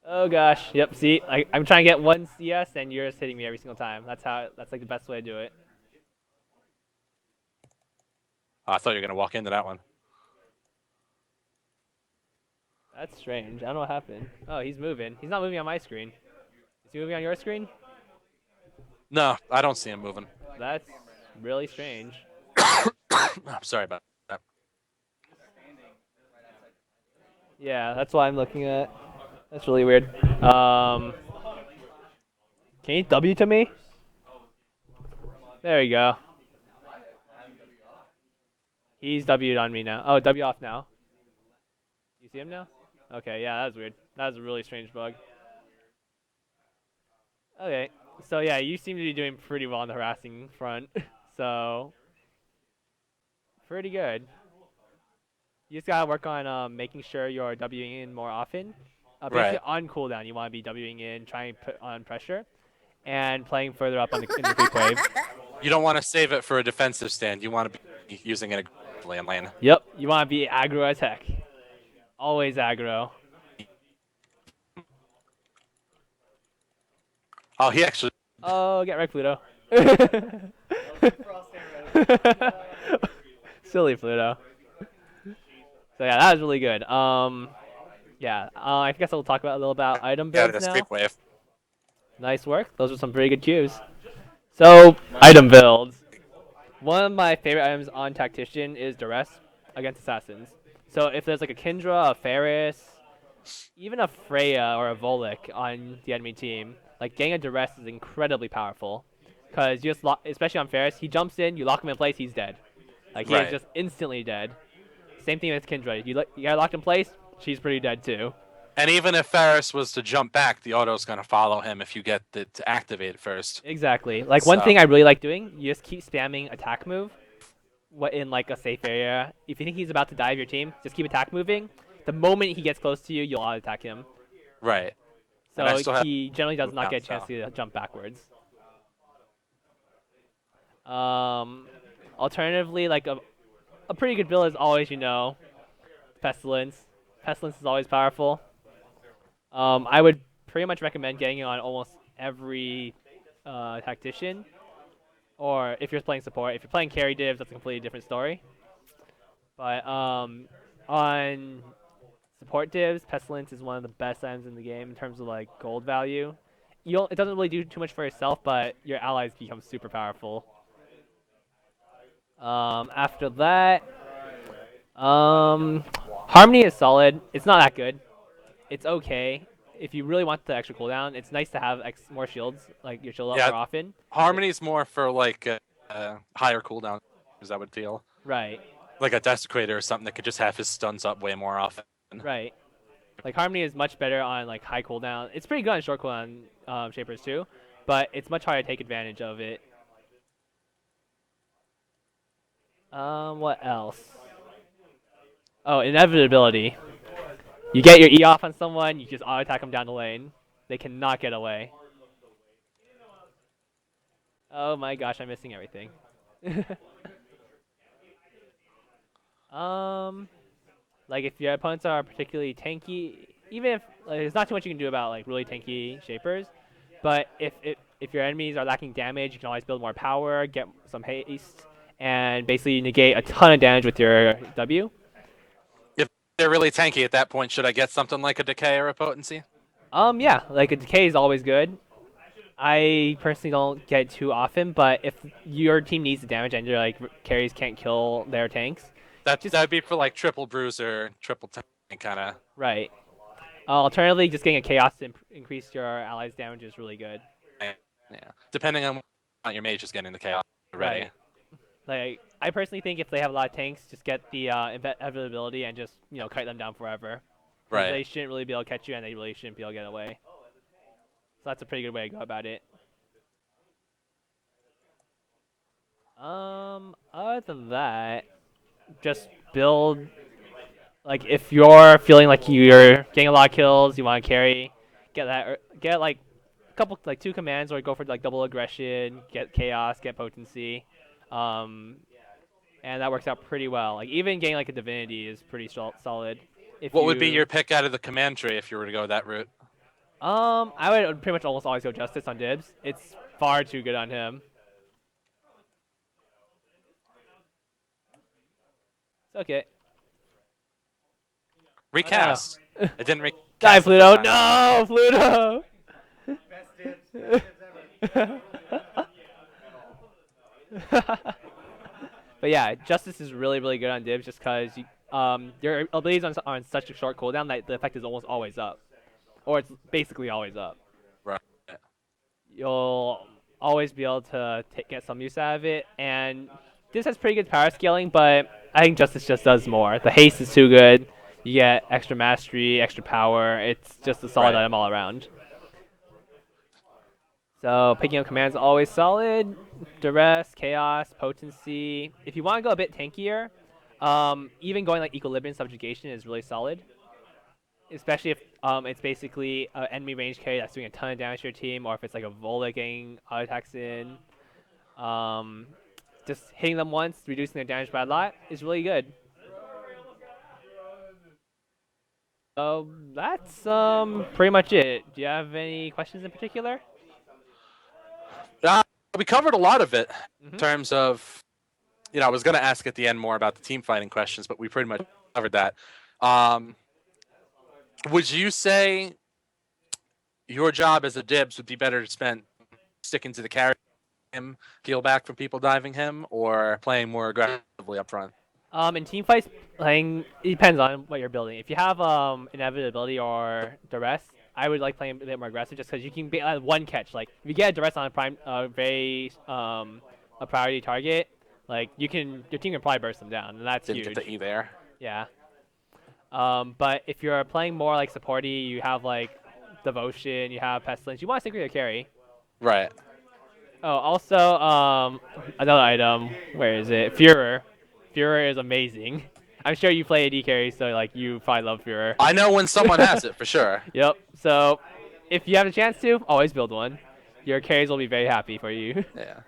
Oh gosh. Yep. See, I'm trying to get one CS, and you're just hitting me every single time. That's how. That's like the best way to do it. I thought you were gonna walk into that one. That's strange. I don't know what happened. Oh, he's moving. He's not moving on my screen. Is he moving on your screen? No, I don't see him moving. That's really strange. I'm sorry about that. Yeah, that's what I'm looking at. That's really weird. Can you W to me? There you go. He's W'd on me now. Oh, W off now. You see him now? Okay, yeah, that was weird. That was a really strange bug. Okay, so yeah, you seem to be doing pretty well on the harassing front. So, pretty good. You just gotta work on making sure you're Wing in more often. Basically, Right. on cooldown, you want to be Wing in, trying to put on pressure, and playing further up on in the creep wave. You don't want to save it for a defensive stand. You want to be using it aggressively in lane. Yep, you want to be aggro as heck. Always aggro. Oh, he actually. Oh, get wrecked, Pluto. Silly Pluto. So yeah, that was really good. Yeah, I guess I'll talk about a little about item Yeah, builds this now. creep wave. Nice work. Those are some pretty good cues. So, item builds. One of my favorite items on Tactician is Duress against Assassins. So if there's like a Kindra, a Ferris, even a Freya or a Volek on the enemy team, like getting a Duress is incredibly powerful. Because you just especially on Ferris, he jumps in, you lock him in place, he's dead. Like he is Right. just instantly dead. Same thing with Kindra. You got locked in place, she's pretty dead too. And even if Ferris was to jump back, the auto's going to follow him if you get it to activate first. Exactly. Like one So- thing I really like doing, you just keep spamming attack move. What in like a safe area. If you think he's about to die of your team, just keep attack moving. The moment he gets close to you, you'll auto attack him. Right. And I So still have he generally does move not now, get a chance so. to jump backwards. Alternatively, like a pretty good build is always, Pestilence. Pestilence is always powerful. I would pretty much recommend getting it on almost every tactician. Or if you're playing support. If you're playing carry divs, that's a completely different story. But on support divs, Pestilence is one of the best items in the game in terms of like gold value. It doesn't really do too much for yourself, but your allies become super powerful. After that, Harmony is solid. It's not that good. It's okay. If you really want the extra cooldown, it's nice to have more shields, like your shield up Yeah, more often. Harmony's more for like higher cooldown, I would feel. Right, Like a Desecrator or something that could just have his stuns up way more often. right. Like Harmony is much better on like high cooldown. It's pretty good on short cooldown shapers too, but it's much harder to take advantage of it. What else? Oh, inevitability. You get your E off on someone, you just auto attack them down the lane. They cannot get away. Oh my gosh, I'm missing everything. um, like if your opponents are particularly tanky, even if like, there's not too much you can do about like really tanky shapers, but if your enemies are lacking damage, you can always build more power, get some haste, and basically negate a ton of damage with your W. If they're really tanky at that point, should I get something like a Decay or a Potency? Yeah, like a decay is always good. I personally don't get it too often, but if your team needs the damage and your like carries can't kill their tanks, just That'd be for like triple bruiser, triple tank kind of. right. Alternatively, just getting a chaos to increase your allies' damage is really good. Yeah, depending on what your mage is getting the chaos already. Right. Like I personally think if they have a lot of tanks, just get the inevitability and just kite them down forever. 'Cause Right. they shouldn't really be able to catch you, and they really shouldn't be able to get away. So that's a pretty good way to go about it. Other than that, just build. Like if you're feeling like you're getting a lot of kills, you want to carry, get like a couple like 2 commands, or go for like double aggression, get chaos, get potency, um, and that works out pretty well. Like even getting like a divinity is pretty solid. If What you would be your pick out of the command tree if you were to go that route? I would pretty much almost always go justice on Dibs. It's far too good on him. It's okay. Recast. It didn't recast. Die, the Pluto! first time. No, Pluto! But yeah, Justice is really, really good on Dibs just because your abilities on such a short cooldown that the effect is almost always up. Or it's basically always up. Right. You'll always be able to get some use out of it, and this has pretty good power scaling, but I think Justice just does more. The haste is too good. You get extra mastery, extra power. It's just a solid Right. item all around. So picking up commands is always solid. Duress, Chaos, Potency. If you want to go a bit tankier, even going like Equilibrium Subjugation is really solid. Especially if it's basically an enemy range carry that's doing a ton of damage to your team, or if it's like a Vola getting auto attacks in. Just hitting them once, reducing their damage by a lot is really good. So that's pretty much it. Do you have any questions in particular? We covered a lot of it in Mhm. terms of, I was going to ask at the end more about the team fighting questions, but we pretty much covered that. Would you say your job as a Dibs would be better spent sticking to the carry him, heal back from people diving him, or playing more aggressively up front? In team fights, it depends on what you're building. If you have inevitability or duress, I would like playing a bit more aggressive, just because you can be one catch. Like if you get a duress on a a priority target, like your team can probably burst them down, and that's Didn't huge. get the E there. Yeah. But if you're playing more like supporty, you have like devotion, you have pestilence. You want to stick with your carry. Right. Oh, also, another item. Where is it? Führer. Führer is amazing. I'm sure you play AD carry, so like you probably love Führer. I know when someone has it for sure. Yep. So, if you have a chance to, always build one. Your carries will be very happy for you. Yeah.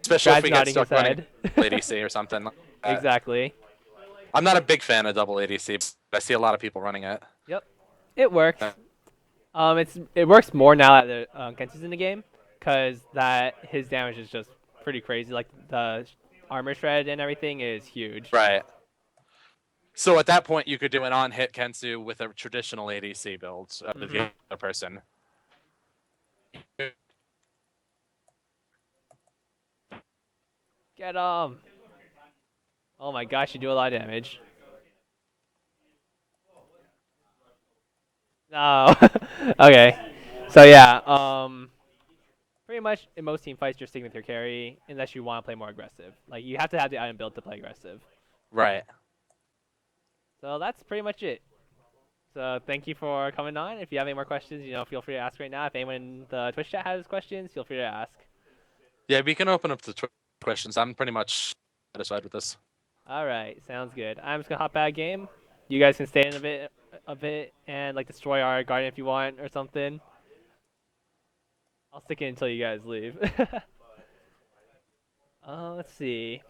Especially if Brad's we get nodding stuck his running head. ADC or something. Like that. Exactly. I'm not a big fan of double ADC, but I see a lot of people running it. Yep. It works. Uh. It works more now that the Kensu's in the game, cause his damage is just pretty crazy. Like the armor shred and everything is huge. Right. So at that point, you could do an on-hit Kensu with a traditional ADC build of the other person. Get 'em. Oh my gosh, you do a lot of damage. No. Okay. So yeah, pretty much in most team fights, you're sticking with your carry unless you want to play more aggressive. Like you have to have the item built to play aggressive. Right. So that's pretty much it. So thank you for coming on. If you have any more questions, feel free to ask right now. If anyone in the Twitch chat has questions, feel free to ask. Yeah, we can open up the questions. I'm pretty much satisfied with this. All right, sounds good. I'm just gonna hop out of game. You guys can stay in a bit, and like destroy our garden if you want or something. I'll stick it until you guys leave. Let's see.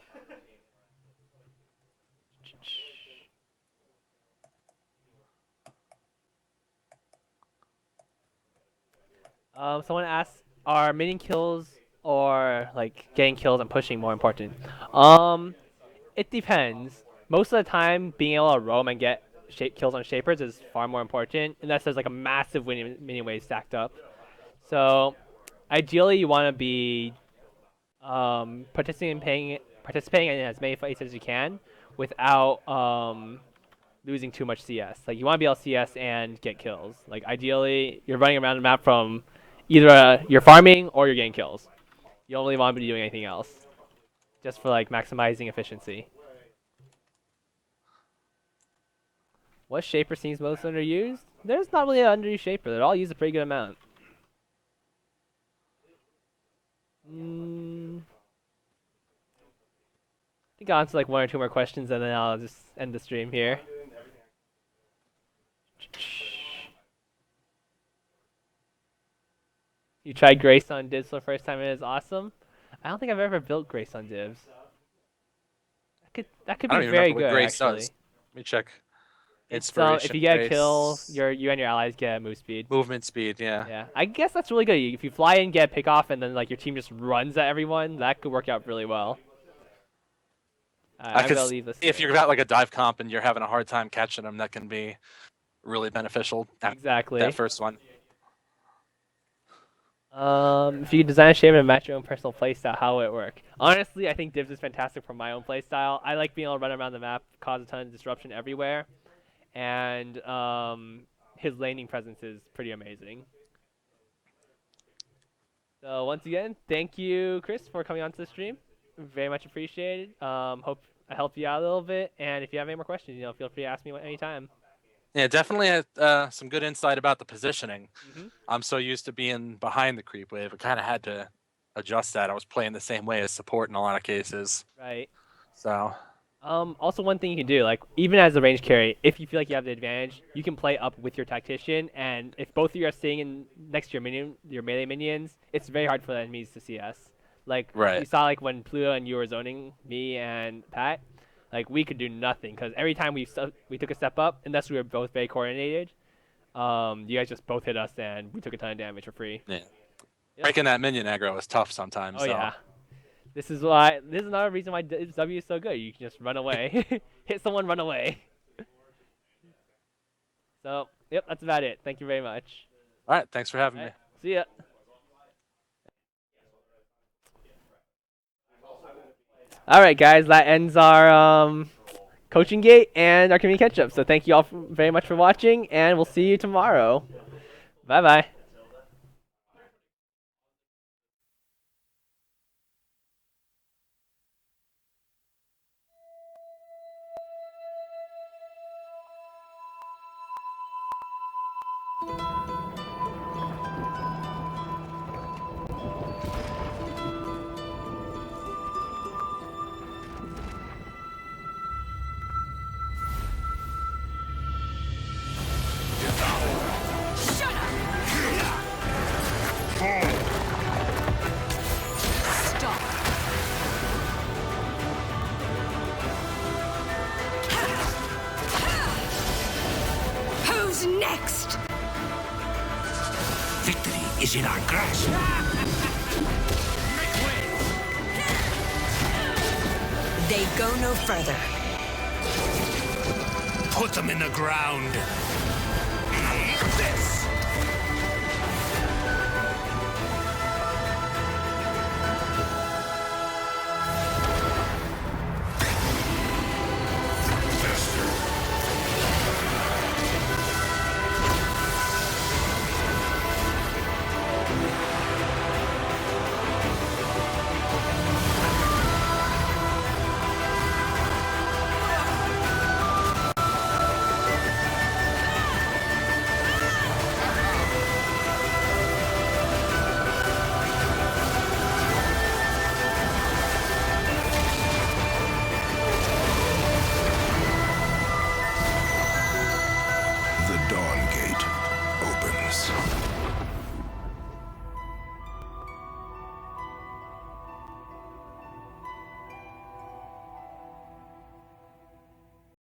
Someone asked, are minion kills or like getting kills and pushing more important? It depends. Most of the time, being able to roam and get kills on shapers is far more important, unless there's like a massive minion wave stacked up. So, ideally, you want to be participating in as many fights as you can without losing too much CS. Like you want to be able to CS and get kills. Like ideally, you're running around the map from either you're farming or you're getting kills. You don't really want to be doing anything else, just for like maximizing efficiency. What shaper seems most underused? There's not really an underused shaper. They all use a pretty good amount. I think I'll answer like one or two more questions and then I'll just end the stream here. You tried Grace on Dibs for the first time and it is awesome. I don't think I've ever built Grace on Dibs. That could I don't be even very remember what good Grace actually. does. Let me check. If Inspiration. you get a Grace, kill, you and your allies get move speed. movement speed. Yeah. Yeah, I guess that's really good. If you fly in, get a pick off, and then like your team just runs at everyone, that could work out really well. I could leave this if there. you've got like a dive comp and you're having a hard time catching them, that can be really beneficial. Exactly. That first one. If you could design a shape and match your own personal playstyle, how would it work? Honestly, I think Dibs is fantastic for my own playstyle. I like being able to run around the map, cause a ton of disruption everywhere, and his laning presence is pretty amazing. So once again, thank you, Chris, for coming onto the stream. Very much appreciated. Hope I helped you out a little bit, and if you have any more questions, feel free to ask me anytime. Yeah, definitely had some good insight about the positioning. Mhm. I'm so used to being behind the creep wave, I kind of had to adjust that. I was playing the same way as support in a lot of cases. Right. So. Also one thing you can do, like even as a range carry, if you feel like you have the advantage, you can play up with your tactician, and if both of you are staying next to your melee minions, it's very hard for the enemies to see us. Like Right. you saw, like when Pluto and you were zoning me and Pat, like we could do nothing because every time we took a step up, unless we were both very coordinated, you guys just both hit us and we took a ton of damage for free. Yeah. Yep. Breaking that minion aggro is tough sometimes. Oh so. yeah. This is another reason why W is so good. You can just run away. Hit someone, run away. So, yep, that's about it. Thank you very much. All right, thanks for having me. See ya. All right, guys, that ends our coaching gate and our community catch up. So thank you all very much for watching, and we'll see you tomorrow. Bye bye. Who's next? Victory is in our grasp. They go no further. Put them in the ground. Eat this!